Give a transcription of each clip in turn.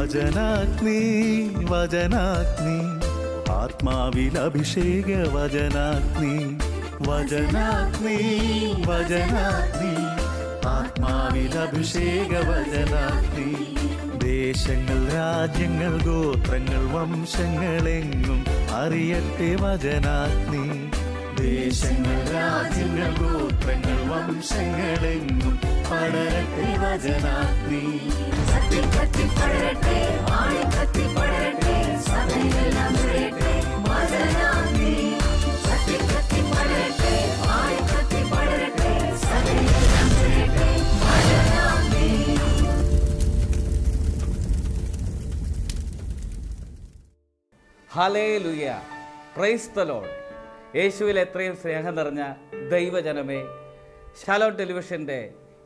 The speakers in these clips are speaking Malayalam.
വചനാഗ്നി വചനാഗ്നി ആത്മാവിൽ അഭിഷേക വചനാഗ്നി വചനാഗ്നി വചനാഗ്നി ആത്മാവിൽ അഭിഷേക വചനാഗ്നി ദേശങ്ങൾ രാജ്യങ്ങൾ ഗോത്രങ്ങൾ വംശങ്ങളെങ്ങും അറിയട്ടെ വചനാഗ്നി ദേശങ്ങൾ രാജ്യങ്ങൾ ഗോത്രങ്ങൾ വംശങ്ങളെങ്ങും പടരട്ടെ വചനാഗ്നി ഹല്ലേലൂയ, പ്രൈസ് ദി ലോർഡ്. യേശുവിൽ എത്രയും സ്നേഹം നിറഞ്ഞ ദൈവജനമേ, ഷാലോം ടെലിവിഷൻ്റെ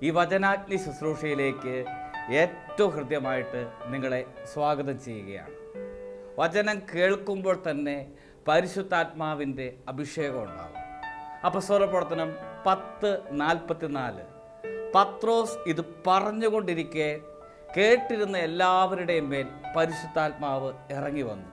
ഈ വചനാഗ്നി ശുശ്രൂഷയിലേക്ക് ഏറ്റവും ഹൃദ്യമായിട്ട് നിങ്ങളെ സ്വാഗതം ചെയ്യുകയാണ്. വചനം കേൾക്കുമ്പോൾ തന്നെ പരിശുദ്ധാത്മാവിൻ്റെ അഭിഷേകം ഉണ്ടാകും. അപ്പോസ്തല പ്രവർത്തനം 10:44 പത്രോസ് ഇത് പറഞ്ഞുകൊണ്ടിരിക്കെ കേട്ടിരുന്ന എല്ലാവരുടെയും മേൽ പരിശുദ്ധാത്മാവ് ഇറങ്ങി വന്നു.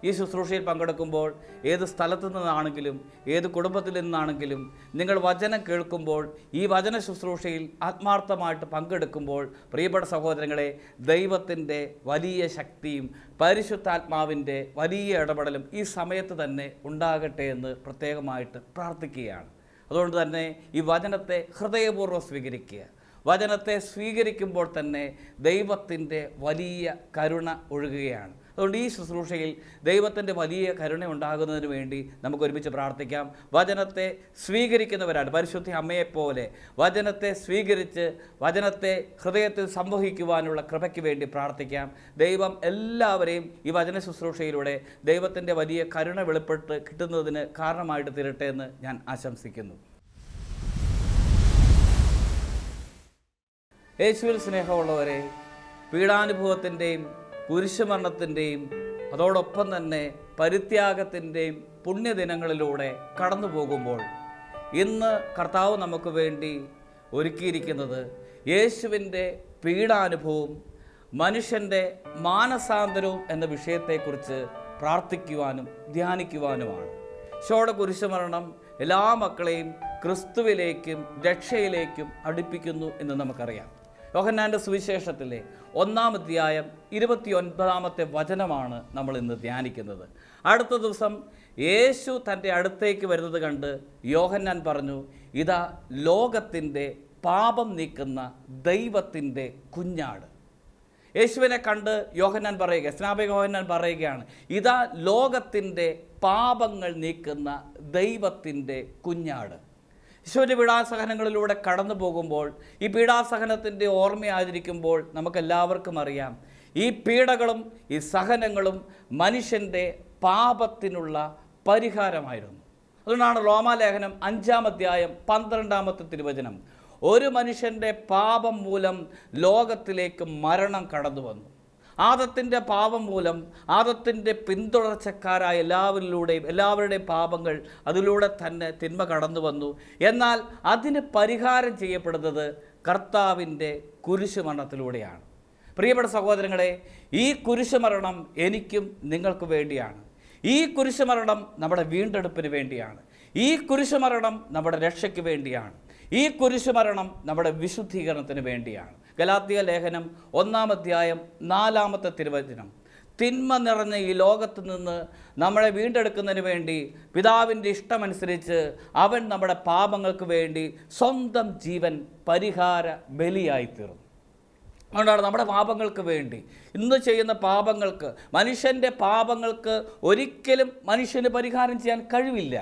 ഈ ശുശ്രൂഷയിൽ പങ്കെടുക്കുമ്പോൾ ഏത് സ്ഥലത്തു നിന്നാണെങ്കിലും ഏത് കുടുംബത്തിൽ നിന്നാണെങ്കിലും നിങ്ങൾ വചനം കേൾക്കുമ്പോൾ ഈ വചന ശുശ്രൂഷയിൽ ആത്മാർത്ഥമായിട്ട് പങ്കെടുക്കുമ്പോൾ പ്രിയപ്പെട്ട സഹോദരങ്ങളെ, ദൈവത്തിൻ്റെ വലിയ ശക്തിയും പരിശുദ്ധാത്മാവിൻ്റെ വലിയ ഇടപെടലും ഈ സമയത്ത് തന്നെ ഉണ്ടാകട്ടെ എന്ന് പ്രത്യേകമായിട്ട് പ്രാർത്ഥിക്കുകയാണ്. അതുകൊണ്ട് തന്നെ ഈ വചനത്തെ ഹൃദയപൂർവ്വം സ്വീകരിക്കുക. വചനത്തെ സ്വീകരിക്കുമ്പോൾ തന്നെ ദൈവത്തിൻ്റെ വലിയ കരുണ ഒഴുകുകയാണ്. അതുകൊണ്ട് ഈ ശുശ്രൂഷയിൽ ദൈവത്തിൻ്റെ വലിയ കരുണ ഉണ്ടാകുന്നതിന് വേണ്ടി നമുക്ക് ഒരുമിച്ച് പ്രാർത്ഥിക്കാം. വചനത്തെ സ്വീകരിക്കുന്നവരാണ് പരിശുദ്ധ അമ്മയെപ്പോലെ വചനത്തെ സ്വീകരിച്ച് വചനത്തെ ഹൃദയത്തിൽ സംവഹിക്കുവാനുള്ള കൃപയ്ക്ക് വേണ്ടി പ്രാർത്ഥിക്കാം. ദൈവം എല്ലാവരെയും ഈ വചന ശുശ്രൂഷയിലൂടെ ദൈവത്തിൻ്റെ വലിയ കരുണ വെളിപ്പെട്ട് കിട്ടുന്നതിന് കാരണമായിട്ട് തീരട്ടെ എന്ന് ഞാൻ ആശംസിക്കുന്നു. യേശുവിൽ സ്നേഹമുള്ളവരെ, പീഡാനുഭവത്തിൻ്റെയും കുരിശുമരണത്തിൻ്റെയും അതോടൊപ്പം തന്നെ പരിത്യാഗത്തിൻ്റെയും പുണ്യദിനങ്ങളിലൂടെ കടന്നു പോകുമ്പോൾ ഇന്ന് കർത്താവ് നമുക്ക് വേണ്ടി ഒരുക്കിയിരിക്കുന്നത് യേശുവിൻ്റെ പീഡാനുഭവവും മനുഷ്യൻ്റെ മാനസാന്തരവും എന്ന വിഷയത്തെക്കുറിച്ച് പ്രാർത്ഥിക്കുവാനും ധ്യാനിക്കുവാനുമാണ്. ഈശോയുടെ കുരിശുമരണം എല്ലാ മക്കളെയും ക്രിസ്തുവിലേക്കും രക്ഷയിലേക്കും അടുപ്പിക്കുന്നു എന്ന് നമുക്കറിയാം. യോഹന്നാൻ്റെ സുവിശേഷത്തിലെ 1-ാം അധ്യായം 29-ാമത്തെ വചനമാണ് നമ്മൾ ഇന്ന് ധ്യാനിക്കുന്നത്. അടുത്ത ദിവസം യേശു തൻ്റെ അടുത്തേക്ക് വരുന്നത് കണ്ട് യോഹന്നാൻ പറഞ്ഞു, ഇതാ ലോകത്തിൻ്റെ പാപം നീക്കുന്ന ദൈവത്തിൻ്റെ കുഞ്ഞാട്. യേശുവിനെ കണ്ട് യോഹന്നാൻ പറയുക, സ്നാപക യോഹന്നാൻ പറയുകയാണ്, ഇതാ ലോകത്തിൻ്റെ പാപങ്ങൾ നീക്കുന്ന ദൈവത്തിൻ്റെ കുഞ്ഞാട്. ഈശോയുടെ പീഡാസഹനങ്ങളിലൂടെ കടന്നു പോകുമ്പോൾ ഈ പീഡാസഹനത്തിൻ്റെ ഓർമ്മയായിരിക്കുമ്പോൾ നമുക്കെല്ലാവർക്കും അറിയാം, ഈ പീഡകളും ഈ സഹനങ്ങളും മനുഷ്യൻ്റെ പാപത്തിനുള്ള പരിഹാരമായിരുന്നു. അതുകൊണ്ടാണ് റോമാലേഖനം 5-ാം അധ്യായം 12-ാമത്തെ തിരുവചനം, ഒരു മനുഷ്യൻ്റെ പാപം മൂലം ലോകത്തിലേക്ക് മരണം കടന്നു വന്നു. ആദത്തിൻ്റെ പാപം മൂലം ആദത്തിൻ്റെ പിന്തുടർച്ചക്കാരായ എല്ലാവരുടെയും പാപങ്ങൾ അതിലൂടെ തന്നെ തിന്മ കടന്നു വന്നു. എന്നാൽ അതിന് പരിഹാരം ചെയ്യപ്പെടുന്നത് കർത്താവിൻ്റെ കുരിശുമരണത്തിലൂടെയാണ്. പ്രിയപ്പെട്ട സഹോദരങ്ങളെ, ഈ കുരിശുമരണം എനിക്കും നിങ്ങൾക്ക് വേണ്ടിയാണ്. ഈ കുരിശുമരണം നമ്മുടെ വീണ്ടെടുപ്പിന് വേണ്ടിയാണ്. ഈ കുരിശുമരണം നമ്മുടെ രക്ഷയ്ക്ക് വേണ്ടിയാണ്. ഈ കുരിശുമരണം നമ്മുടെ വിശുദ്ധീകരണത്തിന് വേണ്ടിയാണ്. ഗലാത്യ ലേഖനം 1-ാം അധ്യായം 4-ാമത്തെ തിരുവചനം, തിന്മ നിറഞ്ഞ ഈ ലോകത്ത് നിന്ന് നമ്മളെ വീണ്ടെടുക്കുന്നതിന് വേണ്ടി പിതാവിൻ്റെ ഇഷ്ടമനുസരിച്ച് അവൻ നമ്മുടെ പാപങ്ങൾക്ക് വേണ്ടി സ്വന്തം ജീവൻ പരിഹാര ബലിയായിത്തീർന്നു. അതുകൊണ്ടാണ് നമ്മുടെ പാപങ്ങൾക്ക് വേണ്ടി, ഇന്ന് ചെയ്യുന്ന പാപങ്ങൾക്ക്, മനുഷ്യൻ്റെ പാപങ്ങൾക്ക് ഒരിക്കലും മനുഷ്യന് പരിഹാരം ചെയ്യാൻ കഴിവില്ല.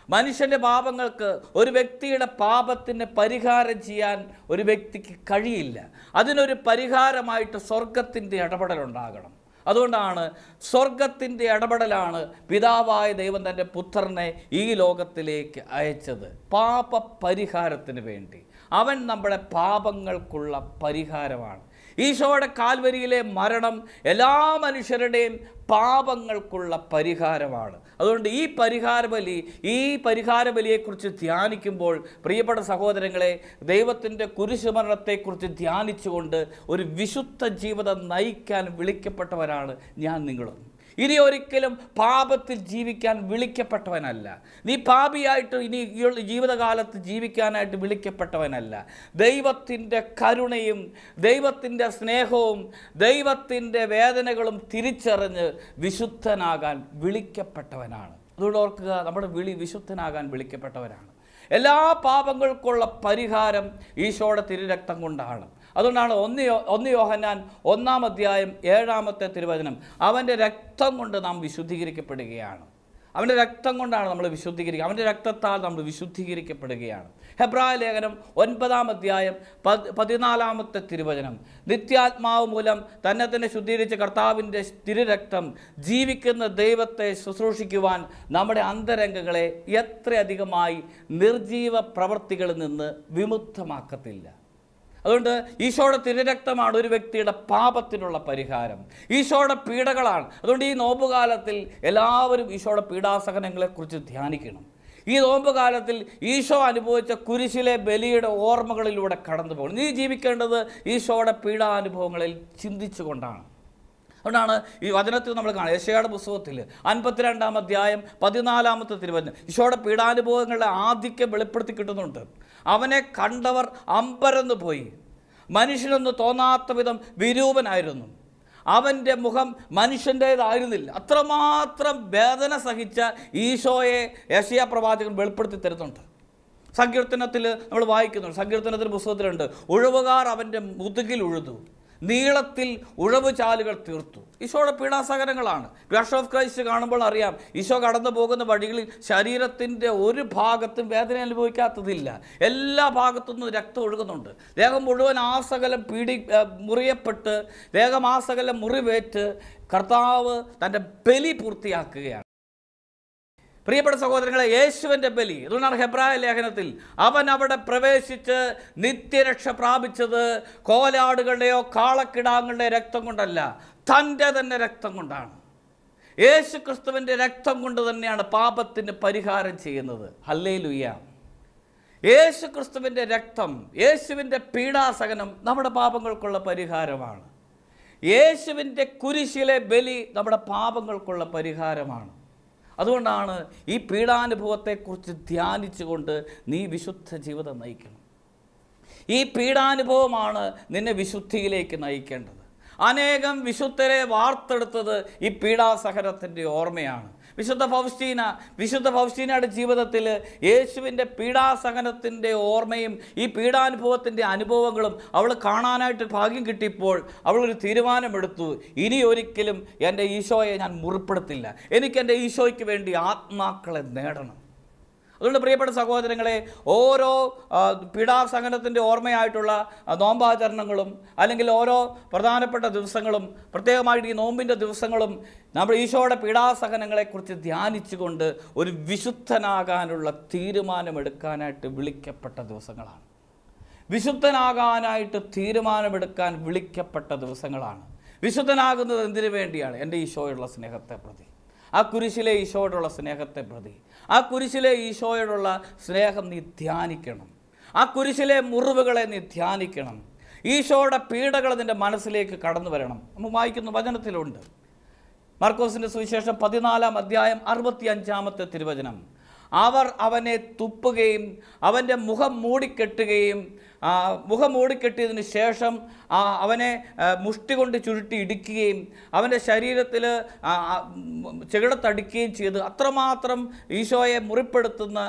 മനുഷ്യൻ്റെ പാപങ്ങൾക്ക്, ഒരു വ്യക്തിയുടെ പാപത്തിന് പരിഹാരം ചെയ്യാൻ ഒരു വ്യക്തിക്ക് കഴിയില്ല. അതിനൊരു പരിഹാരമായിട്ട് സ്വർഗത്തിൻ്റെ ഇടപെടലുണ്ടാകണം. അതുകൊണ്ടാണ് സ്വർഗത്തിൻ്റെ ഇടപെടലാണ് പിതാവായ ദൈവം തൻ്റെ പുത്രനെ ഈ ലോകത്തിലേക്ക് അയച്ചത്, പാപ പരിഹാരത്തിന് വേണ്ടി. അവൻ നമ്മുടെ പാപങ്ങൾക്കുള്ള പരിഹാരമാണ്. ഈശോയുടെ കാൽവരിയിലെ മരണം എല്ലാ മനുഷ്യരുടെയും പാപങ്ങൾക്കുള്ള പരിഹാരമാണ്. അതുകൊണ്ട് ഈ പരിഹാരബലിയെക്കുറിച്ച് ധ്യാനിക്കുമ്പോൾ പ്രിയപ്പെട്ട സഹോദരങ്ങളെ, ദൈവത്തിൻ്റെ കുരിശുമരണത്തെക്കുറിച്ച് ധ്യാനിച്ചുകൊണ്ട് ഒരു വിശുദ്ധ ജീവിതം നയിക്കാൻ വിളിക്കപ്പെട്ടവരാണ് ഞാൻ നിങ്ങളും. ഇനി ഒരിക്കലും പാപത്തിൽ ജീവിക്കാൻ വിളിക്കപ്പെട്ടവനല്ല. നീ പാപിയായിട്ട് ഇനി ജീവിതകാലത്ത് ജീവിക്കാനായിട്ട് വിളിക്കപ്പെട്ടവനല്ല. ദൈവത്തിൻ്റെ കരുണയും ദൈവത്തിൻ്റെ സ്നേഹവും ദൈവത്തിൻ്റെ വേദനകളും തിരിച്ചറിഞ്ഞ് വിശുദ്ധനാകാൻ വിളിക്കപ്പെട്ടവനാണ്. അതുകൊണ്ട് ഓർക്കുക, നമ്മുടെ വിളി വിശുദ്ധനാകാൻ വിളിക്കപ്പെട്ടവരാണ്. എല്ലാ പാപങ്ങൾക്കുള്ള പരിഹാരം ഈശോയുടെ തിരുരക്തം കൊണ്ടാണ്. അതുകൊണ്ടാണ് 1 യോഹന്നാൻ 1-ാം അധ്യായം 7-ാമത്തെ തിരുവചനം, അവൻ്റെ രക്തം കൊണ്ട് നാം വിശുദ്ധീകരിക്കപ്പെടുകയാണ്. അവൻ്റെ രക്തം കൊണ്ടാണ് നമ്മൾ വിശുദ്ധീകരിക്കുക, അവൻ്റെ രക്തത്താൽ നമ്മൾ വിശുദ്ധീകരിക്കപ്പെടുകയാണ്. ഹെബ്രായ ലേഖനം 9-ാം അധ്യായം 14-ാമത്തെ തിരുവചനം, നിത്യാത്മാവ് മൂലം തന്നെ ശുദ്ധീകരിച്ച കർത്താവിൻ്റെ തിരുരക്തം ജീവിക്കുന്ന ദൈവത്തെ ശുശ്രൂഷിക്കുവാൻ നമ്മുടെ അന്തരംഗങ്ങളെ എത്രയധികമായി നിർജീവ പ്രവൃത്തികളിൽ നിന്ന് വിമുക്തമാക്കത്തില്ല. അതുകൊണ്ട് ഈശോയുടെ തിരുരക്തമാണ് ഒരു വ്യക്തിയുടെ പാപത്തിനുള്ള പരിഹാരം. ഈശോയുടെ പീഡകളാണ്. അതുകൊണ്ട് ഈ നോമ്പുകാലത്തിൽ എല്ലാവരും ഈശോയുടെ പീഡാസഹനങ്ങളെക്കുറിച്ച് ധ്യാനിക്കണം. ഈ നോമ്പുകാലത്തിൽ ഈശോ അനുഭവിച്ച കുരിശിലെ ബലിയുടെ ഓർമ്മകളിലൂടെ കടന്നു പോകണം. നീ ജീവിക്കേണ്ടത് ഈശോയുടെ പീഡാനുഭവങ്ങളിൽ ചിന്തിച്ചുകൊണ്ടാണ്. അതുകൊണ്ടാണ് ഈ വചനത്തിൽ നമ്മൾ കാണുക, യെശയ്യായുടെ പുസ്തകത്തിൽ 52-ാം അധ്യായം 14-ാമത്തെ തിരുവചനം ഈശോയുടെ പീഡാനുഭവങ്ങളുടെ ആധിക്യം വെളിപ്പെടുത്തി കിട്ടുന്നുണ്ട്. അവനെ കണ്ടവർ അമ്പരന്ന് പോയി, മനുഷ്യനൊന്ന് തോന്നാത്ത വിധം വിരൂപനായിരുന്നു, അവൻ്റെ മുഖം മനുഷ്യൻ്റേതായിരുന്നില്ല. അത്രമാത്രം വേദന സഹിച്ച ഈശോയെ യെശയ്യാ പ്രവാചകൻ വെളിപ്പെടുത്തി തരുന്നുണ്ട്. സങ്കീർത്തനത്തിൽ നമ്മൾ വായിക്കുന്നുണ്ട്, സങ്കീർത്തനത്തിൻ്റെ പുസ്തകത്തിലുണ്ട്, ഉഴവുകാർ അവൻ്റെ മുതുകിൽ ഉഴുതു, നീളത്തിൽ ഉഴവ് ചാലുകൾ തീർത്തു. ഈശോയുടെ പീഡാസഹനങ്ങളാണ്. പാഷൻ ഓഫ് ക്രൈസ്റ്റ് കാണുമ്പോൾ അറിയാം, ഈശോ കടന്നു പോകുന്ന വഴികളിൽ ശരീരത്തിൻ്റെ ഒരു ഭാഗത്തും വേദന അനുഭവിക്കാത്തതില്ല. എല്ലാ ഭാഗത്തുനിന്നും രക്തം ഒഴുകുന്നുണ്ട്. ദേഹം മുഴുവൻ ആസകലം മുറിയപ്പെട്ട് ദേഹം ആസകലം മുറിവേറ്റ് കർത്താവ് തൻ്റെ ബലി പൂർത്തിയാക്കുകയാണ്. പ്രിയപ്പെട്ട സഹോദരങ്ങളെ, യേശുവിൻ്റെ ബലി, അതുകൊണ്ടാണ് ഹെബ്രായ ലേഖനത്തിൽ അവൻ അവിടെ പ്രവേശിച്ച് നിത്യരക്ഷ പ്രാപിച്ചത് കോലാടുകളുടെയോ കാളക്കിടാങ്ങളുടെയോ രക്തം കൊണ്ടല്ല, തൻ്റെ തന്നെ രക്തം കൊണ്ടാണ്. യേശു ക്രിസ്തുവിൻ്റെ രക്തം കൊണ്ട് തന്നെയാണ് പാപത്തിന് പരിഹാരം ചെയ്യുന്നത്. ഹല്ലേലൂയ. യേശു ക്രിസ്തുവിൻ്റെ രക്തം, യേശുവിൻ്റെ പീഡാസഹനം നമ്മുടെ പാപങ്ങൾക്കുള്ള പരിഹാരമാണ്. യേശുവിൻ്റെ കുരിശിലെ ബലി നമ്മുടെ പാപങ്ങൾക്കുള്ള പരിഹാരമാണ്. അതുകൊണ്ടാണ് ഈ പീഡാനുഭവത്തെക്കുറിച്ച് ധ്യാനിച്ചുകൊണ്ട് നീ വിശുദ്ധ ജീവിതം നയിക്കണം. ഈ പീഡാനുഭവമാണ് നിന്നെ വിശുദ്ധിയിലേക്ക് നയിക്കേണ്ടത്. അനേകം വിശുദ്ധരെ വാർത്തെടുത്തത് ഈ പീഡാസഹനത്തിൻ്റെ ഓർമ്മയാണ്. വിശുദ്ധ ഫൗസ്റ്റീനയുടെ ജീവിതത്തിൽ യേശുവിൻ്റെ പീഡാസഹനത്തിൻ്റെ ഓർമ്മയും ഈ പീഡാനുഭവത്തിൻ്റെ അനുഭവങ്ങളും അവൾ കാണാനായിട്ട് ഭാഗ്യം കിട്ടിയപ്പോൾ അവളൊരു തീരുമാനമെടുത്തു, ഇനി ഒരിക്കലും എൻ്റെ ഈശോയെ ഞാൻ മുറിപ്പെടുത്തില്ല, എനിക്ക് എൻ്റെ ഈശോയ്ക്ക് വേണ്ടി ആത്മാക്കളെ നേടണം. അതുകൊണ്ട് പ്രിയപ്പെട്ട സഹോദരങ്ങളെ, ഓരോ പീഡാസഹനത്തിൻ്റെ ഓർമ്മയായിട്ടുള്ള നോമ്പാചരണങ്ങളും അല്ലെങ്കിൽ ഓരോ പ്രധാനപ്പെട്ട ദിവസങ്ങളും, പ്രത്യേകമായിട്ട് ഈ നോമ്പിൻ്റെ ദിവസങ്ങളും നമ്മൾ ഈശോയുടെ പീഡാസഹനങ്ങളെക്കുറിച്ച് ധ്യാനിച്ചുകൊണ്ട് ഒരു വിശുദ്ധനാകാനുള്ള തീരുമാനമെടുക്കാനായിട്ട് വിളിക്കപ്പെട്ട ദിവസങ്ങളാണ്. വിശുദ്ധനാകാനായിട്ട് തീരുമാനമെടുക്കാൻ വിളിക്കപ്പെട്ട ദിവസങ്ങളാണ്. വിശുദ്ധനാകുന്നത് എന്തിനു വേണ്ടിയാണ്? എൻ്റെ ഈശോയുള്ള സ്നേഹത്തെ പ്രതി, ആ കുരിശിലെ ഈശോയോടുള്ള സ്നേഹത്തെ പ്രതി, ആ കുരിശിലെ ഈശോയോടുള്ള സ്നേഹം നീ ധ്യാനിക്കണം. ആ കുരിശിലെ മുറിവുകളെ നീ ധ്യാനിക്കണം. ഈശോയുടെ പീഡകൾ നിൻ്റെ മനസ്സിലേക്ക് കടന്നു വരണം. നമ്മൾ വായിക്കുന്ന വചനത്തിലുണ്ട്, മർക്കോസിൻ്റെ സുവിശേഷം 14-ാം അധ്യായം 65-ാമത്തെ തിരുവചനം, അവർ അവനെ തുപ്പുകയും അവൻ്റെ മുഖം മൂടിക്കെട്ടിയതിന് ശേഷം അവനെ മുഷ്ടി കൊണ്ട് ചുരുട്ടി ഇടിക്കുകയും അവൻ്റെ ശരീരത്തിൽ ചെകിടത്തടിക്കുകയും ചെയ്ത് അത്രമാത്രം ഈശോയെ മുറിപ്പെടുത്തുന്ന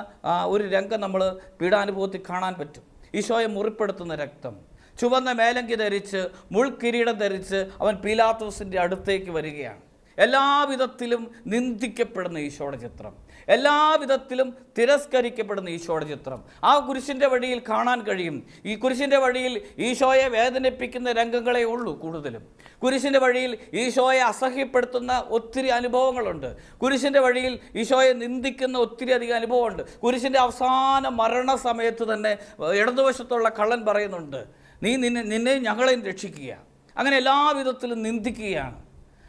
ഒരു രംഗം നമ്മൾ പീഡാനുഭവത്തിൽ കാണാൻ പറ്റും. ഈശോയെ മുറിപ്പെടുത്തുന്ന രക്തം. ചുവന്ന മേലങ്കി ധരിച്ച് മുൾക്കിരീടം ധരിച്ച് അവൻ പീലാത്തോസിൻ്റെ അടുത്തേക്ക് വരികയാണ്. എല്ലാവിധത്തിലും നിന്ദിക്കപ്പെടുന്ന ഈശോയുടെ ചിത്രം, എല്ലാവിധത്തിലും തിരസ്കരിക്കപ്പെടുന്ന ഈശോയുടെ ചിത്രം ആ കുരിശിൻ്റെ വഴിയിൽ കാണാൻ കഴിയും. ഈ കുരിശിൻ്റെ വഴിയിൽ ഈശോയെ വേദനിപ്പിക്കുന്ന രംഗങ്ങളേ ഉള്ളൂ കൂടുതലും. കുരിശിൻ്റെ വഴിയിൽ ഈശോയെ അസഹ്യപ്പെടുത്തുന്ന ഒത്തിരി അനുഭവങ്ങളുണ്ട്. കുരിശിൻ്റെ വഴിയിൽ ഈശോയെ നിന്ദിക്കുന്ന ഒത്തിരി അധികം അനുഭവമുണ്ട്. കുരിശിൻ്റെ അവസാന മരണസമയത്ത് തന്നെ ഇടതുവശത്തുള്ള കള്ളൻ പറയുന്നുണ്ട്, നിന്നെ ഞങ്ങളെയും രക്ഷിക്കുക. അങ്ങനെ എല്ലാവിധത്തിലും നിന്ദിക്കുകയാണ്.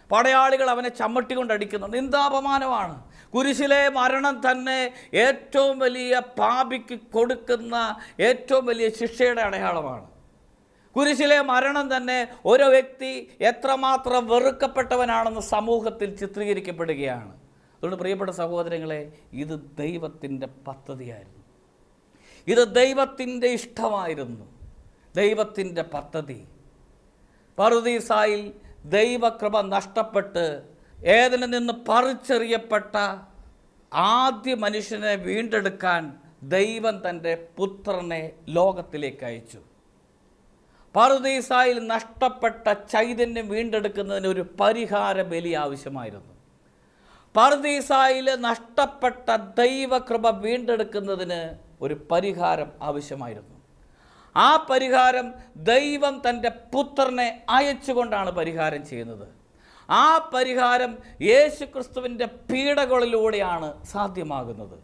പടയാളികൾ അവനെ ചമ്മട്ടി കൊണ്ടടിക്കുന്നു. നിന്ദാപമാനമാണ്. കുരിശിലെ മരണം തന്നെ ഏറ്റവും വലിയ പാപിക്ക് കൊടുക്കുന്ന ഏറ്റവും വലിയ ശിക്ഷയുടെ അടയാളമാണ്. കുരിശിലെ മരണം തന്നെ ഒരു വ്യക്തി എത്രമാത്രം വെറുക്കപ്പെട്ടവനാണെന്ന് സമൂഹത്തിൽ ചിത്രീകരിക്കപ്പെടുകയാണ്. അതുകൊണ്ട് പ്രിയപ്പെട്ട സഹോദരങ്ങളെ, ഇത് ദൈവത്തിൻ്റെ പദ്ധതിയായിരുന്നു. ഇത് ദൈവത്തിൻ്റെ ഇഷ്ടമായിരുന്നു, ദൈവത്തിൻ്റെ പദ്ധതി. പറുദീസായിൽ ദൈവകൃപ നഷ്ടപ്പെട്ട് ഏദനിൽ നിന്ന് പറിച്ചെറിയപ്പെട്ട ആദ്യ മനുഷ്യനെ വീണ്ടെടുക്കാൻ ദൈവം തൻ്റെ പുത്രനെ ലോകത്തിലേക്ക് അയച്ചു. പറുദീസായിൽ നഷ്ടപ്പെട്ട ചൈതന്യം വീണ്ടെടുക്കുന്നതിന് ഒരു പരിഹാര ബലി ആവശ്യമായിരുന്നു. പറുദീസായിൽ നഷ്ടപ്പെട്ട ദൈവകൃപ വീണ്ടെടുക്കുന്നതിന് ഒരു പരിഹാരം ആവശ്യമായിരുന്നു. ആ പരിഹാരം ദൈവം തൻ്റെ പുത്രനെ അയച്ചുകൊണ്ടാണ് പരിഹാരം ചെയ്യുന്നത്. ആ പരിഹാരം യേശുക്രിസ്തുവിൻ്റെ പീഡകളിലൂടെയാണ് സാധ്യമാകുന്നത്.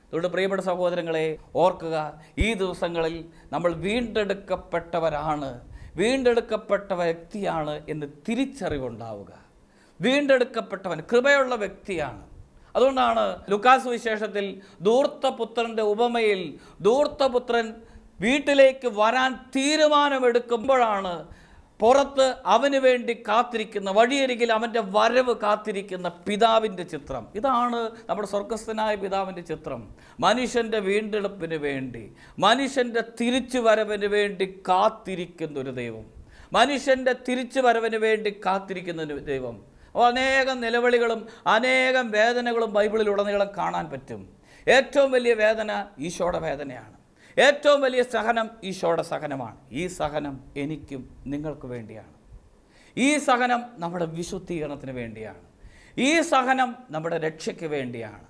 അതുകൊണ്ട് പ്രിയപ്പെട്ട സഹോദരങ്ങളെ, ഓർക്കുക, ഈ ദിവസങ്ങളിൽ നമ്മൾ വീണ്ടെടുക്കപ്പെട്ടവരാണ്, വീണ്ടെടുക്കപ്പെട്ട വ്യക്തിയാണ് എന്ന് തിരിച്ചറിവുണ്ടാവുക. വീണ്ടെടുക്കപ്പെട്ടവൻ കൃപയുള്ള വ്യക്തിയാണ്. അതുകൊണ്ടാണ് ലൂക്കാസ് സുവിശേഷത്തിൽ ധൂർത്തപുത്രൻ്റെ ഉപമയിൽ ധൂർത്തപുത്രൻ വീട്ടിലേക്ക് വരാൻ തീരുമാനമെടുക്കുമ്പോഴാണ് പുറത്ത് അവന് വേണ്ടി കാത്തിരിക്കുന്ന, വഴിയരികിൽ അവൻ്റെ വരവ് കാത്തിരിക്കുന്ന പിതാവിൻ്റെ ചിത്രം. ഇതാണ് നമ്മുടെ സ്വർഗസ്ഥനായ പിതാവിൻ്റെ ചിത്രം. മനുഷ്യൻ്റെ വീണ്ടെടുപ്പിന് വേണ്ടി, മനുഷ്യൻ്റെ തിരിച്ചു വരവിന് വേണ്ടി കാത്തിരിക്കുന്ന ഒരു ദൈവം, മനുഷ്യൻ്റെ തിരിച്ചു വരവിന് വേണ്ടി കാത്തിരിക്കുന്ന ഒരു ദൈവം. അപ്പോൾ അനേകം നിലവിളികളും അനേകം വേദനകളും ബൈബിളിലുടനീളം കാണാൻ പറ്റും. ഏറ്റവും വലിയ വേദന ഈശോയുടെ വേദനയാണ്. ഏറ്റവും വലിയ സഹനം ഈശോയുടെ സഹനമാണ്. ഈ സഹനം എനിക്കും നിങ്ങൾക്ക് വേണ്ടിയാണ്. ഈ സഹനം നമ്മുടെ വിശുദ്ധീകരണത്തിന് വേണ്ടിയാണ്. ഈ സഹനം നമ്മുടെ രക്ഷയ്ക്ക് വേണ്ടിയാണ്.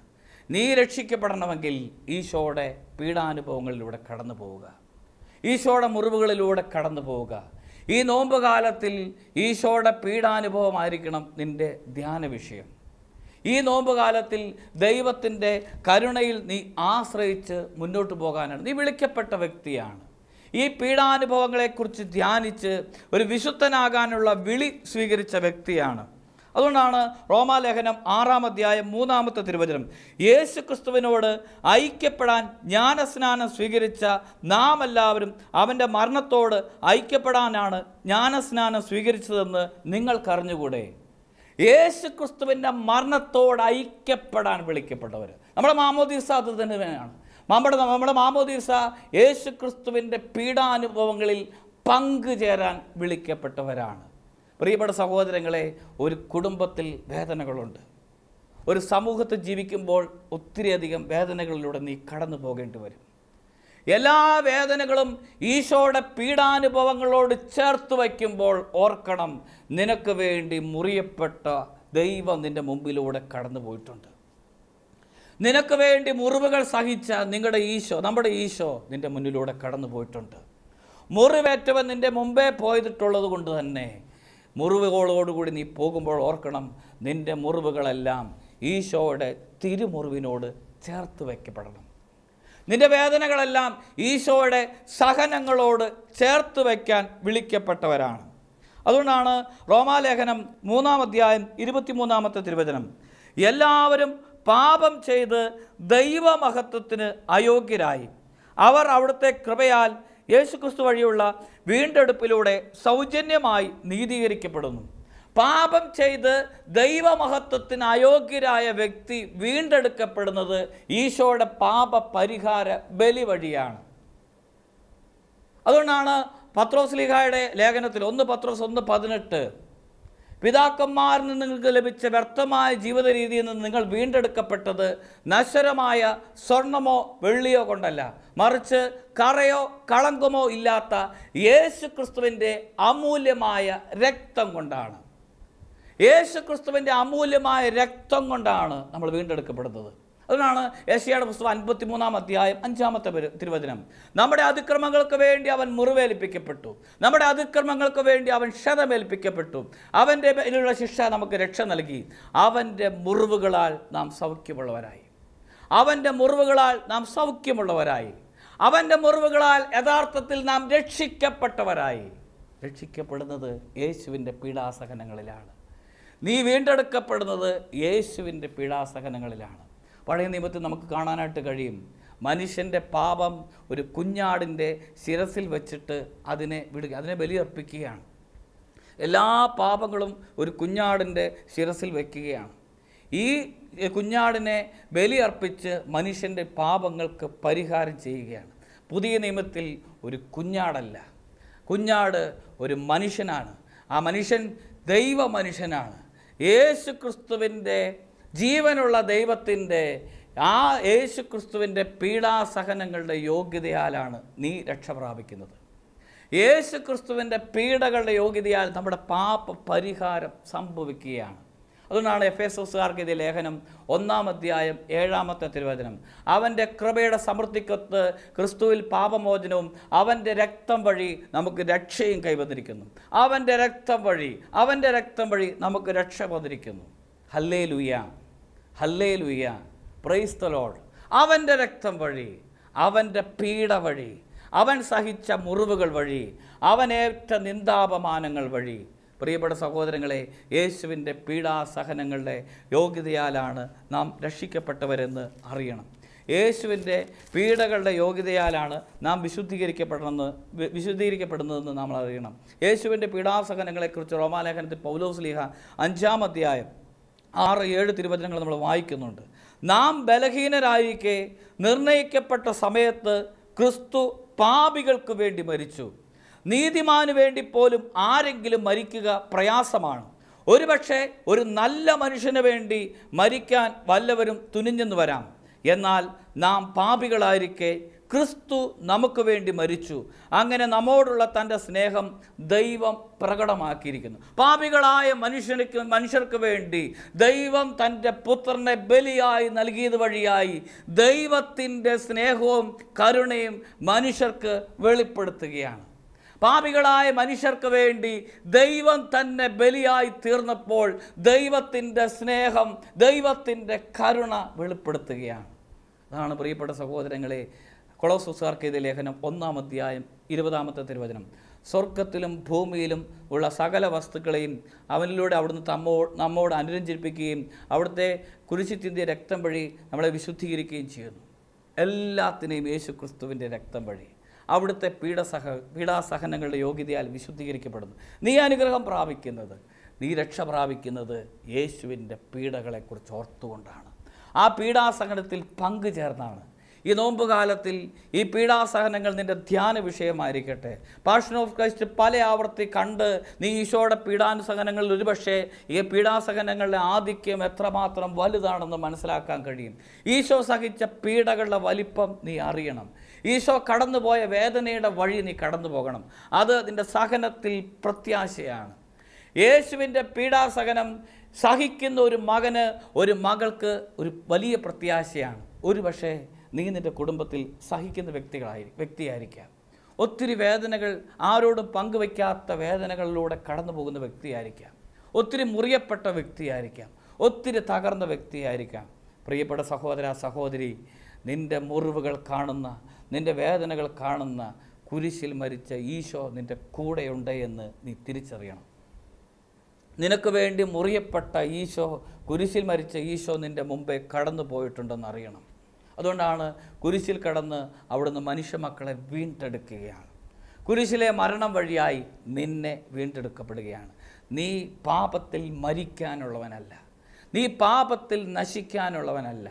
നീ രക്ഷിക്കപ്പെടണമെങ്കിൽ ഈശോയുടെ പീഡാനുഭവങ്ങളിലൂടെ കടന്നു പോവുക, ഈശോയുടെ മുറിവുകളിലൂടെ കടന്നു പോവുക. ഈ നോമ്പ് കാലത്തിൽ ഈശോയുടെ പീഡാനുഭവമായിരിക്കണം നിൻ്റെ ധ്യാന വിഷയം. ഈ നോമ്പ് കാലത്തിൽ ദൈവത്തിൻ്റെ കരുണയിൽ നീ ആശ്രയിച്ച് മുന്നോട്ട് പോകാനാണ്. നീ വിളിക്കപ്പെട്ട വ്യക്തിയാണ്. ഈ പീഡാനുഭവങ്ങളെക്കുറിച്ച് ധ്യാനിച്ച് ഒരു വിശുദ്ധനാകാനുള്ള വിളി സ്വീകരിച്ച വ്യക്തിയാണ്. അതുകൊണ്ടാണ് റോമാലേഖനം 6-ാം അധ്യായം 3-ാമത്തെ തിരുവചനം, യേശു ക്രിസ്തുവിനോട് ഐക്യപ്പെടാൻ ജ്ഞാനസ്നാനം സ്വീകരിച്ച നാം എല്ലാവരും അവൻ്റെ മരണത്തോട് ഐക്യപ്പെടാനാണ് ജ്ഞാനസ്നാനം സ്വീകരിച്ചതെന്ന് നിങ്ങൾക്കറിഞ്ഞുകൂടെ. യേശു ക്രിസ്തുവിൻ്റെ മരണത്തോട് ഐക്യപ്പെടാൻ വിളിക്കപ്പെട്ടവർ. നമ്മുടെ മാമോദീസ അത് തന്നെയാണ്. നമ്മുടെ മാമോദീസ യേശു ക്രിസ്തുവിൻ്റെ പീഡാനുഭവങ്ങളിൽ പങ്കുചേരാൻ വിളിക്കപ്പെട്ടവരാണ്. പ്രിയപ്പെട്ട സഹോദരങ്ങളെ, ഒരു കുടുംബത്തിൽ വേദനകളുണ്ട്. ഒരു സമൂഹത്തിൽ ജീവിക്കുമ്പോൾ ഒത്തിരിയധികം വേദനകളിലൂടെ നീ കടന്നു പോകേണ്ടി വരും. എല്ലാ വേദനകളും ഈശോയുടെ പീഡാനുഭവങ്ങളോട് ചേർത്ത് വയ്ക്കുമ്പോൾ ഓർക്കണം, നിനക്ക് വേണ്ടി മുറിയപ്പെട്ട ദൈവം നിൻ്റെ മുമ്പിലൂടെ കടന്നു പോയിട്ടുണ്ട്. നിനക്ക് വേണ്ടി മുറിവുകൾ സഹിച്ച നമ്മുടെ ഈശോ നിൻ്റെ മുന്നിലൂടെ കടന്നു പോയിട്ടുണ്ട്. മുറിവേറ്റവൻ നിൻ്റെ മുമ്പേ പോയിട്ടുള്ളത് കൊണ്ട് തന്നെ മുറിവുകളോടുകൂടി നീ പോകുമ്പോൾ ഓർക്കണം, നിൻ്റെ മുറിവുകളെല്ലാം ഈശോയുടെ തിരുമുറിവിനോട് ചേർത്ത് വയ്ക്കപ്പെടണം. നിൻ്റെ വേദനകളെല്ലാം ഈശോയുടെ സഹനങ്ങളോട് ചേർത്ത് വയ്ക്കാൻ വിളിക്കപ്പെട്ടവരാണ്. അതുകൊണ്ടാണ് റോമാലേഖനം 3-ാം അധ്യായം 23-ാമത്തെ തിരുവചനം, എല്ലാവരും പാപം ചെയ്ത് ദൈവമഹത്വത്തിന് അയോഗ്യരായി അവർ അവിടുത്തെ കൃപയാൽ യേശുക്രിസ്തു വഴിയുള്ള വീണ്ടെടുപ്പിലൂടെ സൗജന്യമായി നീതീകരിക്കപ്പെടുന്നു. പാപം ചെയ്ത് ദൈവമഹത്വത്തിന് അയോഗ്യരായ വ്യക്തി വീണ്ടെടുക്കപ്പെടുന്നത് ഈശോയുടെ പാപ പരിഹാര ബലി വഴിയാണ്. അതുകൊണ്ടാണ് പത്രോസ്ലീഹായുടെ ലേഖനത്തിൽ 1 പത്രോസ് 1:18, പിതാക്കന്മാരിൽ നിന്ന് നിങ്ങൾക്ക് ലഭിച്ച വ്യർത്ഥമായ ജീവിത രീതിയിൽ നിന്ന് നിങ്ങൾ വീണ്ടെടുക്കപ്പെട്ടത് നശ്വരമായ സ്വർണമോ വെള്ളിയോ കൊണ്ടല്ല, മറിച്ച് കറയോ കളങ്കമോ ഇല്ലാത്ത യേശു ക്രിസ്തുവിൻ്റെ അമൂല്യമായ രക്തം കൊണ്ടാണ്. യേശു ക്രിസ്തുവിൻ്റെ അമൂല്യമായ രക്തം കൊണ്ടാണ് നമ്മൾ വീണ്ടെടുക്കപ്പെടുന്നത്. അതുകൊണ്ടാണ് യെശയ്യായുടെ പുസ്തകം 53-ാം അധ്യായം 5-ാമത്തെ തിരുവചനം, നമ്മുടെ അതിക്രമങ്ങൾക്ക് വേണ്ടി അവൻ മുറിവേൽപ്പിക്കപ്പെട്ടു, നമ്മുടെ അതിക്രമങ്ങൾക്ക് വേണ്ടി അവൻ ക്ഷതമേൽപ്പിക്കപ്പെട്ടു, അവൻ്റെ മേലുള്ള ശിക്ഷ നമുക്ക് രക്ഷ നൽകി, അവൻ്റെ മുറിവുകളാൽ നാം സൗഖ്യമുള്ളവരായി, അവൻ്റെ മുറിവുകളാൽ നാം സൗഖ്യമുള്ളവരായി, അവൻ്റെ മുറിവുകളാൽ യഥാർത്ഥത്തിൽ നാം രക്ഷിക്കപ്പെട്ടവരായി. രക്ഷിക്കപ്പെടുന്നത് യേശുവിൻ്റെ പീഡാസഹനങ്ങളിലാണ്. നീ വീണ്ടെടുക്കപ്പെടുന്നത് യേശുവിൻ്റെ പീഡാസഹനങ്ങളിലാണ്. പഴയ നിയമത്തിൽ നമുക്ക് കാണാനായിട്ട് കഴിയും, മനുഷ്യൻ്റെ പാപം ഒരു കുഞ്ഞാടിൻ്റെ ശിരസിൽ വെച്ചിട്ട് അതിനെ വിടുക, അതിനെ ബലിയർപ്പിക്കുകയാണ്. എല്ലാ പാപങ്ങളും ഒരു കുഞ്ഞാടിൻ്റെ ശിരസിൽ വയ്ക്കുകയാണ്. ഈ കുഞ്ഞാടിനെ ബലിയർപ്പിച്ച് മനുഷ്യൻ്റെ പാപങ്ങൾക്ക് പരിഹാരം ചെയ്യുകയാണ്. പുതിയ നിയമത്തിൽ ഒരു കുഞ്ഞാടല്ല, കുഞ്ഞാട് ഒരു മനുഷ്യനാണ്. ആ മനുഷ്യൻ ദൈവ മനുഷ്യനാണ്. യേശു ക്രിസ്തുവിൻ്റെ ജീവനുള്ള ദൈവത്തിൻ്റെ ആ യേശു ക്രിസ്തുവിൻ്റെ പീഡാസഹനങ്ങളുടെ യോഗ്യതയാലാണ് നീ രക്ഷ പ്രാപിക്കുന്നത്. യേശു ക്രിസ്തുവിൻ്റെ പീഡകളുടെ യോഗ്യതയാൽ നമ്മുടെ പാപ പരിഹാരം സംഭവിക്കുകയാണ്. അതുകൊണ്ടാണ് എഫേസോസുകാർക്ക് ഇത് ലേഖനം 1-ാം അധ്യായം 7-ാമത്തെ തിരുവചനം, അവൻ്റെ കൃപയുടെ സമൃദ്ധിക്കൊത്ത് ക്രിസ്തുവിൽ പാപമോചനവും അവൻ്റെ രക്തം വഴി നമുക്ക് രക്ഷയും കൈവന്നിരിക്കുന്നു. അവൻ്റെ രക്തം വഴി നമുക്ക് രക്ഷ വന്നിരിക്കുന്നു. Hallelujah, hallelujah, praise the Lord. അവൻ്റെ രക്തം വഴി, അവൻ്റെ പീഡ വഴി, അവൻ സഹിച്ച മുറിവുകൾ വഴി, അവനേറ്റ നിന്ദാപമാനങ്ങൾ വഴി, പ്രിയപ്പെട്ട സഹോദരങ്ങളെ, യേശുവിൻ്റെ പീഡാസഹനങ്ങളുടെ യോഗ്യതയാലാണ് നാം രക്ഷിക്കപ്പെട്ടവരെന്ന് അറിയണം. യേശുവിൻ്റെ പീഡകളുടെ യോഗ്യതയാലാണ് നാം വിശുദ്ധീകരിക്കപ്പെടുന്നതെന്ന് നമ്മൾ അറിയണം. യേശുവിൻ്റെ പീഡാസഹനങ്ങളെക്കുറിച്ച് റോമാലേഖനത്തിൽ പൗലോസ് ലീഹ 5-ാം അധ്യായം 6-7 തിരുവചനങ്ങൾ നമ്മൾ വായിക്കുന്നുണ്ട്. നാം ബലഹീനരായിരിക്കെ നിർണയിക്കപ്പെട്ട സമയത്ത് ക്രിസ്തു പാപികൾക്ക് വേണ്ടി മരിച്ചു. നീതിമാന് വേണ്ടി പോലും ആരെങ്കിലും മരിക്കുക പ്രയാസമാണ്. ഒരുപക്ഷെ ഒരു നല്ല മനുഷ്യന് വേണ്ടി മരിക്കാൻ വല്ലവരും തുനിഞ്ഞെന്ന് വരാം. എന്നാൽ നാം പാപികളായിരിക്കെ ക്രിസ്തു നമുക്ക് വേണ്ടി മരിച്ചു. അങ്ങനെ നമ്മോടുള്ള തൻ്റെ സ്നേഹം ദൈവം പ്രകടമാക്കിയിരിക്കുന്നു. പാപികളായ മനുഷ്യർക്ക് വേണ്ടി ദൈവം തൻ്റെ പുത്രനെ ബലിയായി നൽകിയത് വഴിയായി ദൈവത്തിൻ്റെ സ്നേഹവും കരുണയും മനുഷ്യർക്ക് വെളിപ്പെടുത്തുകയാണ്. പാപികളായ മനുഷ്യർക്ക് വേണ്ടി ദൈവം തന്നെ ബലിയായി തീർന്നപ്പോൾ ദൈവത്തിൻ്റെ സ്നേഹം, ദൈവത്തിൻ്റെ കരുണ വെളിപ്പെടുത്തുകയാണ്. അതാണ് പ്രിയപ്പെട്ട സഹോദരങ്ങളെ കൊളോസ്യർക്കെഴുതിയ ഇത് ലേഖനം 1-ാം അധ്യായം 20-ാമത്തെ തിരുവചനം. സ്വർഗത്തിലും ഭൂമിയിലും ഉള്ള സകല വസ്തുക്കളെയും അവനിലൂടെ അവിടുന്ന് നമ്മോട് അനുരഞ്ജിപ്പിക്കുകയും അവിടുത്തെ കുരിശിൽ ചിന്തിയ രക്തം വഴി നമ്മളെ വിശുദ്ധീകരിക്കുകയും ചെയ്യുന്നു. എല്ലാത്തിനെയും യേശു ക്രിസ്തുവിൻ്റെ രക്തം വഴി അവിടുത്തെ പീഡാസഹനങ്ങളുടെ യോഗ്യതയാൽ വിശുദ്ധീകരിക്കപ്പെടുന്നു. നീ അനുഗ്രഹം പ്രാപിക്കുന്നത്, നീ രക്ഷ പ്രാപിക്കുന്നത് യേശുവിൻ്റെ പീഡകളെക്കുറിച്ച് ഓർത്തുകൊണ്ടാണ്. ആ പീഡാസഹനത്തിൽ പങ്കുചേർന്നാണ്. ഈ നോമ്പുകാലത്തിൽ ഈ പീഡാസഹനങ്ങൾ നിൻ്റെ ധ്യാന വിഷയമായിരിക്കട്ടെ. പാഷൻ ഓഫ് ക്രൈസ്റ്റ് പല ആവർത്തി കണ്ട് നീ ഈശോയുടെ പീഡാനുസഹനങ്ങളിൽ ഒരുപക്ഷെ ഈ പീഡാസഹനങ്ങളുടെ ആധിക്യം എത്രമാത്രം വലുതാണെന്ന് മനസ്സിലാക്കാൻ കഴിയും. ഈശോ സഹിച്ച പീഡകളുടെ വലിപ്പം നീ അറിയണം. ഈശോ കടന്നുപോയ വേദനയുടെ വഴി നീ കടന്നു പോകണം. അത് നിൻ്റെ സഹനത്തിൽ പ്രത്യാശയാണ്. യേശുവിൻ്റെ പീഡാസഹനം സഹിക്കുന്ന ഒരു മകന്, ഒരു മകൾക്ക് ഒരു വലിയ പ്രത്യാശയാണ്. ഒരു പക്ഷേ നീ നിൻ്റെ കുടുംബത്തിൽ സഹിക്കുന്ന വ്യക്തിയായിരിക്കാം. ഒത്തിരി വേദനകൾ, ആരോടും പങ്കുവയ്ക്കാത്ത വേദനകളിലൂടെ കടന്നു പോകുന്ന വ്യക്തിയായിരിക്കാം. ഒത്തിരി മുറിയപ്പെട്ട വ്യക്തിയായിരിക്കാം. ഒത്തിരി തകർന്ന വ്യക്തിയായിരിക്കാം. പ്രിയപ്പെട്ട സഹോദര സഹോദരി, നിൻ്റെ മുറിവുകൾ കാണുന്ന, നിൻ്റെ വേദനകൾ കാണുന്ന കുരിശിൽ മരിച്ച ഈശോ നിൻ്റെ കൂടെയുണ്ട് എന്ന് നീ തിരിച്ചറിയണം. നിനക്ക് വേണ്ടി മുറിയപ്പെട്ട ഈശോ, കുരിശിൽ മരിച്ച ഈശോ നിൻ്റെ മുമ്പേ കടന്നു പോയിട്ടുണ്ടെന്ന് അറിയണം. അതുകൊണ്ടാണ് കുരിശിൽ കടന്ന് അവിടുന്ന് മനുഷ്യമക്കളെ വീണ്ടെടുക്കുകയാണ്. കുരിശിലെ മരണം വഴിയായി നിന്നെ വീണ്ടെടുക്കപ്പെടുകയാണ്. നീ പാപത്തിൽ മരിക്കാനുള്ളവനല്ല, നീ പാപത്തിൽ നശിക്കാനുള്ളവനല്ല.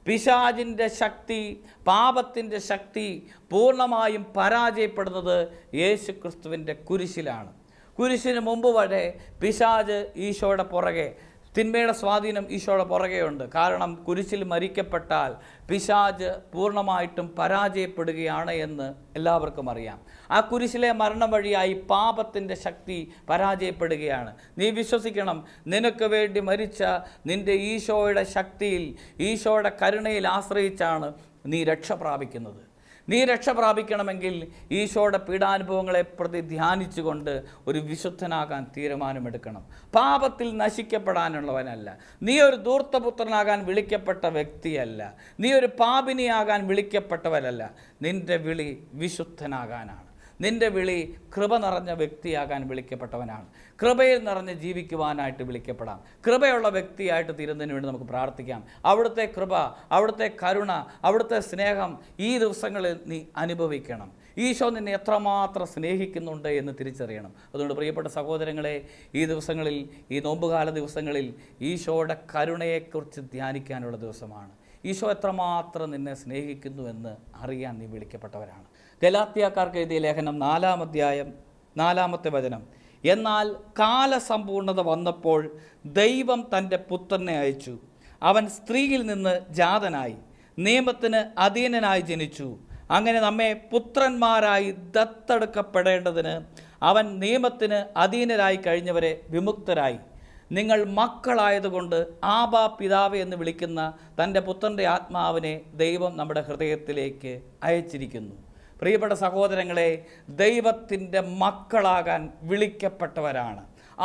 പിശാചിൻ്റെ ശക്തി, പാപത്തിൻ്റെ ശക്തി പൂർണ്ണമായും പരാജയപ്പെടുന്നത് യേശു ക്രിസ്തുവിൻ്റെ കുരിശിലാണ്. കുരിശിന് മുമ്പ് വരെ പിശാച് ഈശോയുടെ പുറകെ, തിന്മയുടെ സ്വാധീനം ഈശോയുടെ പുറകെയുണ്ട്. കാരണം കുരിശിൽ മരിക്കപ്പെട്ടാൽ പിശാച് പൂർണ്ണമായിട്ടും പരാജയപ്പെടുകയാണ് എന്ന് എല്ലാവർക്കും അറിയാം. ആ കുരിശിലെ മരണം വഴിയായി പാപത്തിൻ്റെ ശക്തി പരാജയപ്പെടുകയാണ്. നീ വിശ്വസിക്കണം, നിനക്ക് വേണ്ടി മരിച്ച നിൻ്റെ ഈശോയുടെ ശക്തിയിൽ, ഈശോയുടെ കരുണയിൽ ആശ്രയിച്ചാണ് നീ രക്ഷ പ്രാപിക്കുന്നത്. നീ രക്ഷ പ്രാപിക്കണമെങ്കിൽ ഈശോയുടെ പീഡാനുഭവങ്ങളെ പ്രതി ധ്യാനിച്ചുകൊണ്ട് ഒരു വിശുദ്ധനാകാൻ തീരുമാനമെടുക്കണം. പാപത്തിൽ നശിക്കപ്പെടാനുള്ളവനല്ല. നീ ഒരു ധൂർത്തപുത്രനാകാൻ വിളിക്കപ്പെട്ട വ്യക്തിയല്ല. നീ ഒരു പാപിനിയാകാൻ വിളിക്കപ്പെട്ടവരല്ല. നിൻ്റെ വിളി വിശുദ്ധനാകാനാണ്. നിൻ്റെ വിളി കൃപ നിറഞ്ഞ വ്യക്തിയാകാൻ വിളിക്കപ്പെട്ടവനാണ്. കൃപയിൽ നിറഞ്ഞ് ജീവിക്കുവാനായിട്ട് വിളിക്കപ്പെടാം. കൃപയുള്ള വ്യക്തിയായിട്ട് തീരുന്നതിന് വേണ്ടി നമുക്ക് പ്രാർത്ഥിക്കാം. അവിടുത്തെ കൃപ, അവിടുത്തെ കരുണ, അവിടുത്തെ സ്നേഹം ഈ ദിവസങ്ങളിൽ നീ അനുഭവിക്കണം. ഈശോ നിന്നെ എത്രമാത്രം സ്നേഹിക്കുന്നുണ്ട് എന്ന് തിരിച്ചറിയണം. അതുകൊണ്ട് പ്രിയപ്പെട്ട സഹോദരങ്ങളെ, ഈ ദിവസങ്ങളിൽ, ഈ നോമ്പുകാല ദിവസങ്ങളിൽ ഈശോയുടെ കരുണയെക്കുറിച്ച് ധ്യാനിക്കാനുള്ള ദിവസമാണ്. ഈശോ എത്രമാത്രം നിന്നെ സ്നേഹിക്കുന്നു എന്ന് അറിയാൻ നീ വിളിക്കപ്പെട്ടവരാണ്. ഗലാത്യക്കാർക്ക് എഴുതിയ ലേഖനം 4-ാം അധ്യായം 4-ാമത്തെ വചനം. എന്നാൽ കാലസമ്പൂർണത വന്നപ്പോൾ ദൈവം തൻ്റെ പുത്രനെ അയച്ചു. അവൻ സ്ത്രീയിൽ നിന്ന് ജാതനായി, നിയമത്തിന് അധീനനായി ജനിച്ചു. അങ്ങനെ നമ്മെ പുത്രന്മാരായി ദത്തെടുക്കപ്പെടേണ്ടതിന് അവൻ നിയമത്തിന് അധീനരായി കഴിഞ്ഞവരെ വിമുക്തരായി. നിങ്ങൾ മക്കളായതുകൊണ്ട് ആബാ പിതാവേ എന്ന് വിളിക്കുന്ന തൻ്റെ പുത്രൻ്റെ ആത്മാവിനെ ദൈവം നമ്മുടെ ഹൃദയത്തിലേക്ക് അയച്ചിരിക്കുന്നു. പ്രിയപ്പെട്ട സഹോദരങ്ങളെ, ദൈവത്തിൻ്റെ മക്കളാകാൻ വിളിക്കപ്പെട്ടവരാണ്.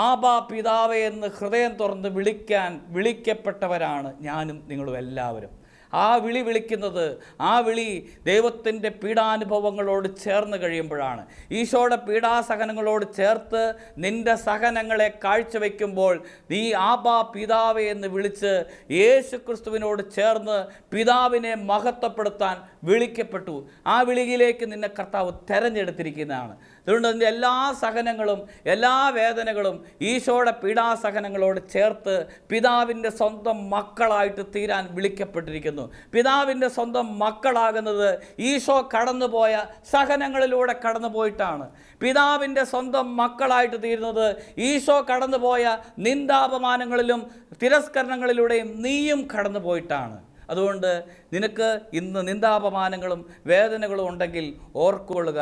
ആബാ പിതാവേ എന്ന് ഹൃദയം തുറന്ന് വിളിക്കാൻ വിളിക്കപ്പെട്ടവരാണ് ഞാനും നിങ്ങളും എല്ലാവരും. ആ വിളി വിളിക്കുന്നത്, ആ വിളി ദൈവത്തിൻ്റെ പീഡാനുഭവങ്ങളോട് ചേർന്ന് കഴിയുമ്പോഴാണ്. ഈശോയുടെ പീഡാസഹനങ്ങളോട് ചേർത്ത് നിൻ്റെ സഹനങ്ങളെ കാഴ്ചവെക്കുമ്പോൾ നീ ആബാ പിതാവേ എന്ന് വിളിച്ച് യേശു ക്രിസ്തുവിനോട് ചേർന്ന് പിതാവിനെ മഹത്വപ്പെടുത്താൻ വിളിക്കപ്പെട്ടു. ആ വിളിയിലേക്ക് നിന്നെ കർത്താവ് തെരഞ്ഞെടുത്തിരിക്കുന്നതാണ്. അതുകൊണ്ട് അതിൻ്റെ എല്ലാ സഹനങ്ങളും, എല്ലാ വേദനകളും ഈശോയുടെ പീഡാസഹനങ്ങളോട് ചേർത്ത് പിതാവിൻ്റെ സ്വന്തം മക്കളായിട്ട് തീരാൻ വിളിക്കപ്പെട്ടിരിക്കുന്നു. പിതാവിൻ്റെ സ്വന്തം മക്കളാകുന്നത് ഈശോ കടന്നുപോയ സഹനങ്ങളിലൂടെ കടന്നുപോയിട്ടാണ്. പിതാവിൻ്റെ സ്വന്തം മക്കളായിട്ട് തീരുന്നത് ഈശോ കടന്നുപോയ നിന്ദാപമാനങ്ങളിലും തിരസ്കരണങ്ങളിലൂടെയും നീയും കടന്നുപോയിട്ടാണ്. അതുകൊണ്ട് നിനക്ക് ഇന്ന് നിന്ദാപമാനങ്ങളും വേദനകളും ഉണ്ടെങ്കിൽ ഓർക്കൊള്ളുക,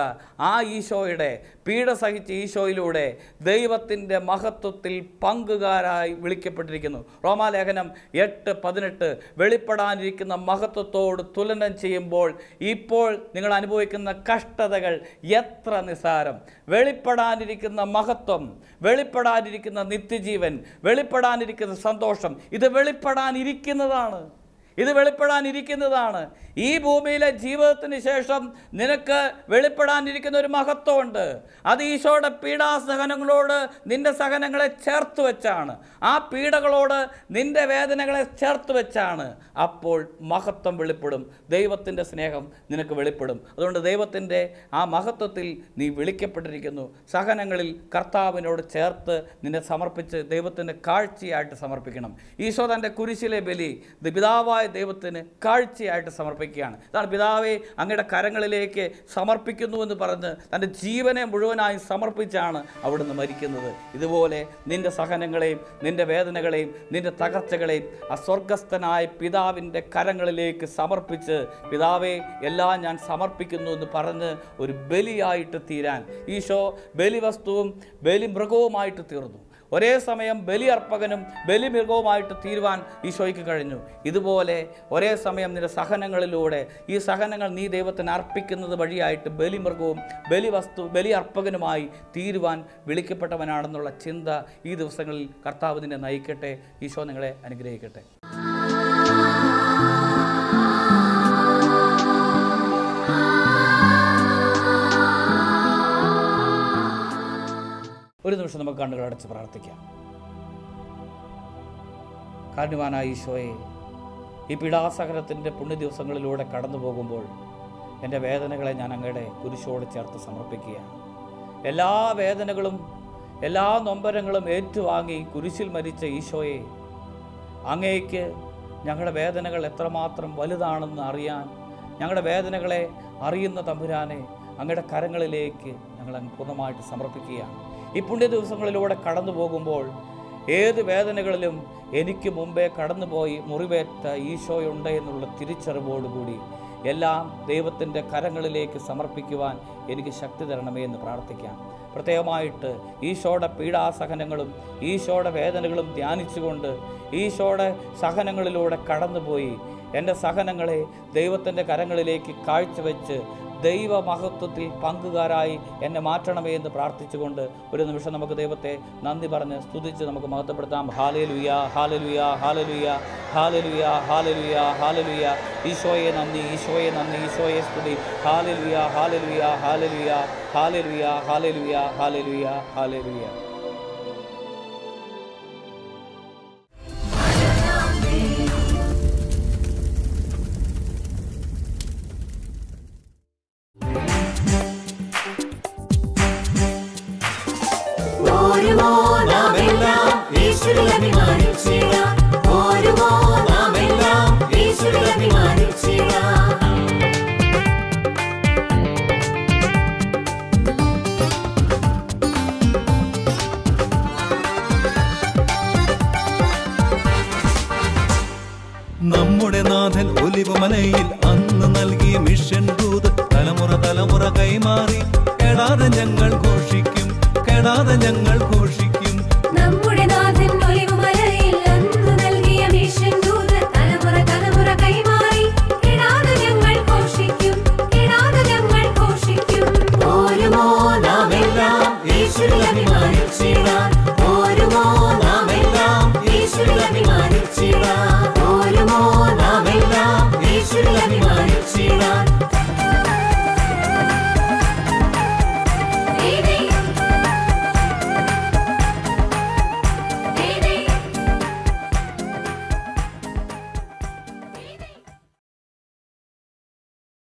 ആ ഈശോയുടെ പീഡ സഹിച്ച ഈശോയിലൂടെ ദൈവത്തിൻ്റെ മഹത്വത്തിൽ പങ്കുകാരായി വിളിക്കപ്പെട്ടിരിക്കുന്നു. റോമാലേഖനം 8:18 വെളിപ്പെടാനിരിക്കുന്ന മഹത്വത്തോട് തുലനം ചെയ്യുമ്പോൾ ഇപ്പോൾ നിങ്ങൾ അനുഭവിക്കുന്ന കഷ്ടതകൾ എത്ര നിസ്സാരം. വെളിപ്പെടാനിരിക്കുന്ന മഹത്വം, വെളിപ്പെടാനിരിക്കുന്ന നിത്യജീവൻ, വെളിപ്പെടാനിരിക്കുന്ന സന്തോഷം, ഇത് വെളിപ്പെടാനിരിക്കുന്നതാണ്. ഇത് വെളിപ്പെടാനിരിക്കുന്നതാണ്. ഈ ഭൂമിയിലെ ജീവിതത്തിന് ശേഷം നിനക്ക് വെളിപ്പെടാനിരിക്കുന്ന ഒരു മഹത്വമുണ്ട്. അത് ഈശോയുടെ പീഡാസഹനങ്ങളോട് നിൻ്റെ സഹനങ്ങളെ ചേർത്ത് വെച്ചാണ്. ആ പീഡകളോട് നിൻ്റെ വേദനകളെ ചേർത്ത് വെച്ചാണ്. അപ്പോൾ മഹത്വം വെളിപ്പെടും, ദൈവത്തിൻ്റെ സ്നേഹം നിനക്ക് വെളിപ്പെടും. അതുകൊണ്ട് ദൈവത്തിൻ്റെ ആ മഹത്വത്തിൽ നീ വിളിക്കപ്പെട്ടിരിക്കുന്നു. സഹനങ്ങളിൽ കർത്താവിനോട് ചേർത്ത് നിന്നെ സമർപ്പിച്ച് ദൈവത്തിൻ്റെ കാഴ്ചയായിട്ട് സമർപ്പിക്കണം. ഈശോ തൻ്റെ കുരിശിലെ ബലി പിതാവായ ദൈവത്തിന് കാഴ്ചയായിട്ട് സമർപ്പിക്കുകയാണ്. ഇതാണ് പിതാവേ അങ്ങയുടെ കരങ്ങളിലേക്ക് സമർപ്പിക്കുന്നു എന്ന് പറഞ്ഞ് തൻ്റെ ജീവനെ മുഴുവനായി സമർപ്പിച്ചാണ് അവിടുന്ന് മരിക്കുന്നത്. ഇതുപോലെ നിൻ്റെ സഹനങ്ങളെയും നിൻ്റെ വേദനകളെയും നിൻ്റെ തകർച്ചകളെയും ആ സ്വർഗസ്ഥനായ പിതാവിൻ്റെ കരങ്ങളിലേക്ക് സമർപ്പിച്ച് പിതാവേ എല്ലാം ഞാൻ സമർപ്പിക്കുന്നു എന്ന് പറഞ്ഞ് ഒരു ബലിയായിട്ട് തീരാൻ ഈശോ ബലിവസ്തുവും ബലിമൃഗവുമായിട്ട് തീർന്നു. ഒരേ സമയം ബലിയർപ്പകനും ബലിമൃഗവുമായിട്ട് തീരുവാൻ ഈശോയ്ക്ക് കഴിഞ്ഞു. ഇതുപോലെ ഒരേ സമയം നിന്റെ സഹനങ്ങളിലൂടെ ഈ സഹനങ്ങൾ നീ ദൈവത്തിന് അർപ്പിക്കുന്നത് വഴിയായിട്ട് ബലിമൃഗവും ബലിയർപ്പകനുമായി തീരുവാൻ വിളിക്കപ്പെട്ടവനാണെന്നുള്ള ചിന്ത ഈ ദിവസങ്ങളിൽ കർത്താവ് നിന്നെ നയിക്കട്ടെ. ഈശോ നിങ്ങളെ അനുഗ്രഹിക്കട്ടെ. ഒരു നിമിഷം നമുക്ക് കണ്ണുകൾ അടച്ച് പ്രാർത്ഥിക്കാം. കാരുണ്യവാനായ ഈശോയെ, ഈ പീഡാസഹനത്തിൻ്റെ പുണ്യദിവസങ്ങളിലൂടെ കടന്നു പോകുമ്പോൾ എൻ്റെ വേദനകളെ ഞാൻ അങ്ങയുടെ കുരിശോട് ചേർത്ത് സമർപ്പിക്കുകയാണ്. എല്ലാ വേദനകളും എല്ലാ നൊമ്പരങ്ങളും ഏറ്റുവാങ്ങി കുരിശിൽ മരിച്ച ഈശോയെ, അങ്ങേക്ക് ഞങ്ങളുടെ വേദനകൾ എത്രമാത്രം വലുതാണെന്ന് അറിയാൻ, ഞങ്ങളുടെ വേദനകളെ അറിയുന്ന തമ്പുരാനെ അങ്ങയുടെ കരങ്ങളിലേക്ക് ഞങ്ങൾ പൂർണ്ണമായിട്ട് സമർപ്പിക്കുകയാണ്. ഈ പുണ്യ ദിവസങ്ങളിലൂടെ കടന്നു പോകുമ്പോൾ ഏത് വേദനകളിലും എനിക്ക് മുമ്പേ കടന്നുപോയി മുറിവേറ്റ ഈശോയുണ്ട് എന്നുള്ള തിരിച്ചറിവോടുകൂടി എല്ലാം ദൈവത്തിൻ്റെ കരങ്ങളിലേക്ക് സമർപ്പിക്കുവാൻ എനിക്ക് ശക്തി തരണമേ എന്ന് പ്രാർത്ഥിക്കാം. പ്രത്യേകമായിട്ട് ഈശോയുടെ പീഡാസഹനങ്ങളും ഈശോയുടെ വേദനകളും ധ്യാനിച്ചുകൊണ്ട് ഈശോയുടെ സഹനങ്ങളിലൂടെ കടന്നുപോയി എൻ്റെ സഹനങ്ങളെ ദൈവത്തിൻ്റെ കരങ്ങളിലേക്ക് കാഴ്ചവെച്ച് ദൈവമഹത്വത്തിൽ പങ്കുകാരായി എന്നെ മാറ്റണമേ എന്ന് പ്രാർത്ഥിച്ചുകൊണ്ട് ഒരു നിമിഷം നമുക്ക് ദൈവത്തെ നന്ദി പറഞ്ഞ് സ്തുതിച്ച് നമുക്ക് മഹത്വപ്പെടുത്താം. ഹാലേലുയ, ഹാലേലുയ, ഹാലേലുയ, ഹാലലുയ ഹാലലുയ ഹാലലുയ. ഈശോയെ നന്ദി, ഈശോയെ നന്ദി, ഈശോയെ സ്തുതി. ഹാലലുയ ഹാലലുയ ഹാലലുയ ഹാലലുയ ഹാലലുയ ഹാലലുയ ഹാലലുയ. നമ്മുടെ നാഥൻ ഒലിവുമലയിൽ അന്ന് നൽകിയ മിഷൻ ദൂത് തലമുറ തലമുറ കൈമാറി കെടാതെ ഞങ്ങൾ ഘോഷിക്കും, കെടാതെ ഞങ്ങൾ ഘോഷിക്കും. നമ്മുടെ നാഥൻ ഒലിവുമലയിൽ അന്ന് നൽകിയ മിഷൻ ദൂത് തലമുറ തലമുറ കൈമാറി കെടാതെ ഞങ്ങൾ ഘോഷിക്കും, കെടാതെ ഞങ്ങൾ ഘോഷിക്കും. ഓരുമോ നാമെല്ലാം യേശുവിൽ അഭിമാനിച്ചിടാം.